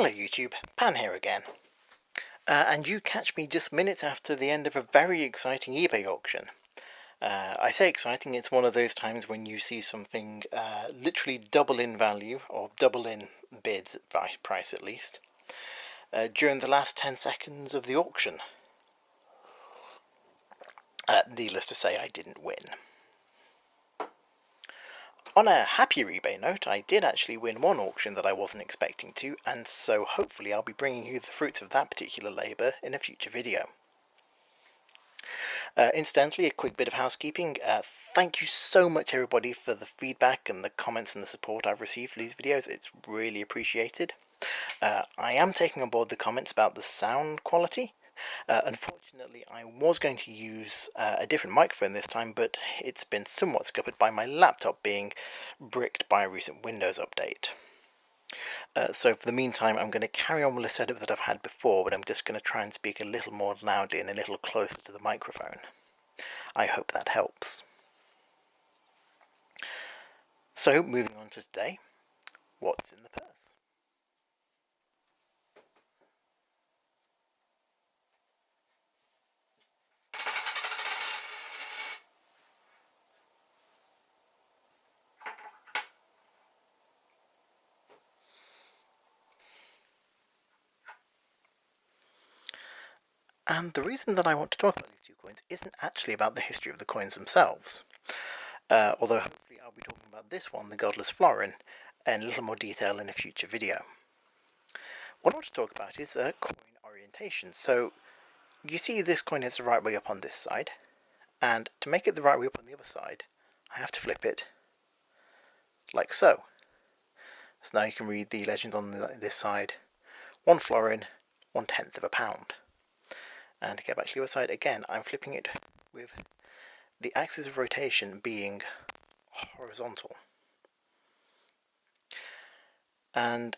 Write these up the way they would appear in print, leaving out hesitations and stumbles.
Hello YouTube, Pan here again. And you catch me just minutes after the end of a very exciting eBay auction. I say exciting, it's one of those times when you see something literally double in value, or double in bids, price at least, during the last 10 seconds of the auction. Needless to say, I didn't win. On a happier eBay note, I did actually win one auction that I wasn't expecting to, and so hopefully I'll be bringing you the fruits of that particular labour in a future video. Incidentally, a quick bit of housekeeping. Thank you so much everybody for the feedback and the comments and the support I've received for these videos. It's really appreciated. I am taking on board the comments about the sound quality. Unfortunately, I was going to use a different microphone this time, but it's been somewhat scuppered by my laptop being bricked by a recent Windows update. So for the meantime, I'm going to carry on with the setup that I've had before, but I'm just going to try and speak a little more loudly and a little closer to the microphone. I hope that helps. So, moving on to today, what's in the purse? And the reason that I want to talk about these two coins isn't actually about the history of the coins themselves, although hopefully I'll be talking about this one, the Godless Florin, in a little more detail in a future video. What I want to talk about is coin orientation. So, you see this coin is the right way up on this side, and to make it the right way up on the other side, I have to flip it like so. So now you can read the legend on this side, 1 florin, 1/10 of a pound. And to get back to the other side, again, I'm flipping it with the axis of rotation being horizontal. And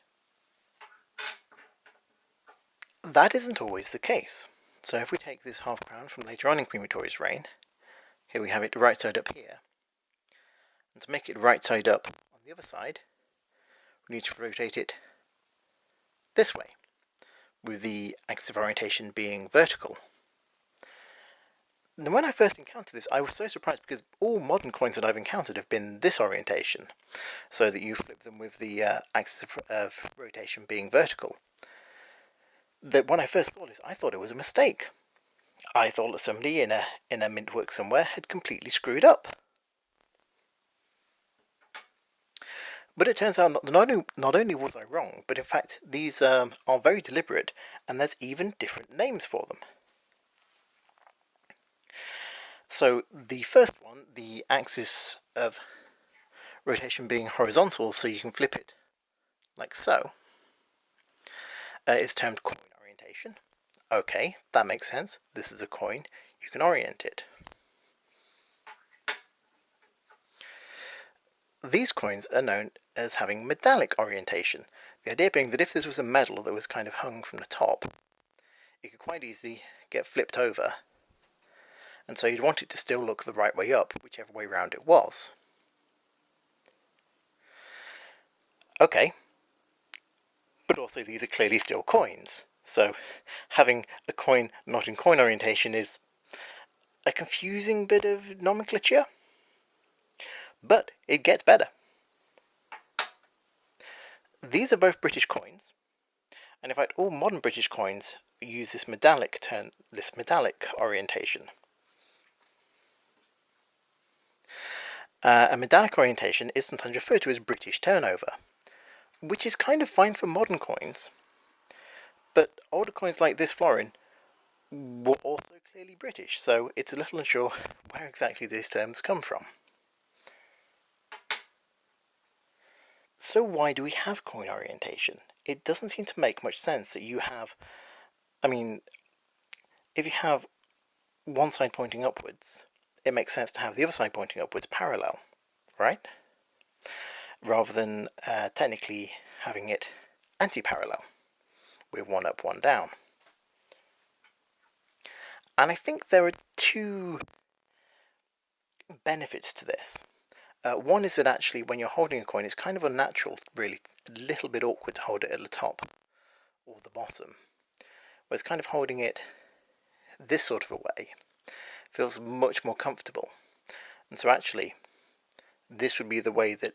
that isn't always the case. So if we take this half crown from later on in Queen Victoria's reign, here we have it right side up here. And to make it right side up on the other side, we need to rotate it this way, with the axis of orientation being vertical. And when I first encountered this, I was so surprised because all modern coins that I've encountered have been this orientation, so that you flip them with the axis of rotation being vertical. That when I first saw this, I thought it was a mistake. I thought that somebody in a mintwork somewhere had completely screwed up. But it turns out that not only was I wrong, but in fact these are very deliberate, and there's even different names for them. So the first one, the axis of rotation being horizontal, so you can flip it like so, is termed coin orientation. Okay, that makes sense. This is a coin, you can orient it. These coins are known as having medallic orientation. The idea being that if this was a medal that was kind of hung from the top, it could quite easily get flipped over, and so you'd want it to still look the right way up, whichever way round it was. Okay, but also these are clearly still coins, so having a coin not in coin orientation is a confusing bit of nomenclature. But it gets better. These are both British coins, and in fact all modern British coins use this medallic orientation. A medallic orientation is sometimes referred to as British turnover, which is kind of fine for modern coins, but older coins like this florin were also clearly British, so it's a little unsure where exactly these terms come from. So why do we have coin orientation? It doesn't seem to make much sense that you have, if you have one side pointing upwards, it makes sense to have the other side pointing upwards parallel, right? Rather than technically having it anti-parallel, with one up, one down. And I think there are two benefits to this. One is that actually when you're holding a coin, it's kind of unnatural, really, a little bit awkward to hold it at the top. or the bottom, whereas kind of holding it this sort of a way feels much more comfortable. And so actually, this would be the way that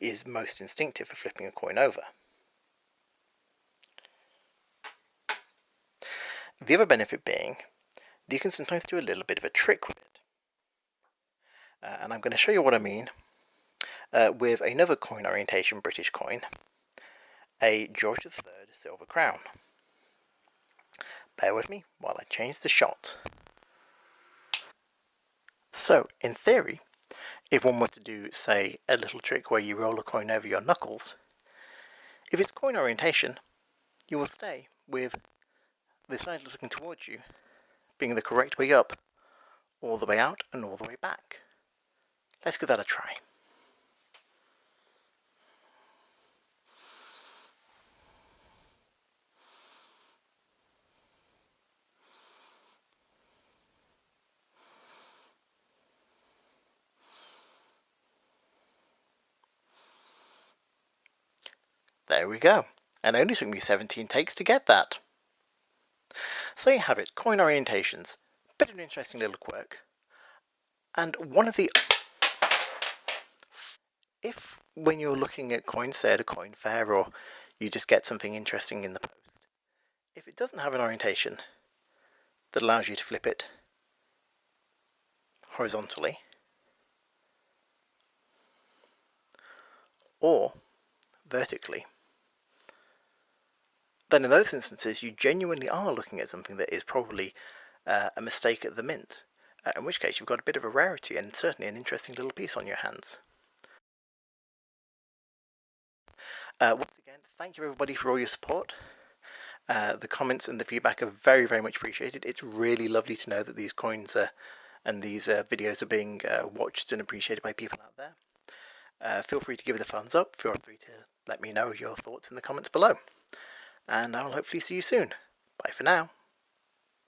is most instinctive for flipping a coin over. The other benefit being that you can sometimes do a little bit of a trick with it. And I'm going to show you what I mean with another coin orientation British coin, a George III silver crown. Bear with me while I change the shot. So, in theory, if one were to do, say, a little trick where you roll a coin over your knuckles, if it's coin orientation, you will stay with the side looking towards you being the correct way up, all the way out and all the way back. Let's give that a try. There we go, and it only took me 17 takes to get that. So you have it, coin orientations, bit of an interesting little quirk, and one of the... If when you're looking at coins, say at a coin fair, or you just get something interesting in the post, if it doesn't have an orientation that allows you to flip it horizontally, or vertically, then in those instances you genuinely are looking at something that is probably a mistake at the mint, in which case you've got a bit of a rarity and certainly an interesting little piece on your hands. Once again, thank you everybody for all your support. The comments and the feedback are very, very much appreciated. It's really lovely to know that these coins and these videos are being watched and appreciated by people out there. Feel free to give it a thumbs up. Feel free to let me know your thoughts in the comments below. And I'll hopefully see you soon. Bye for now.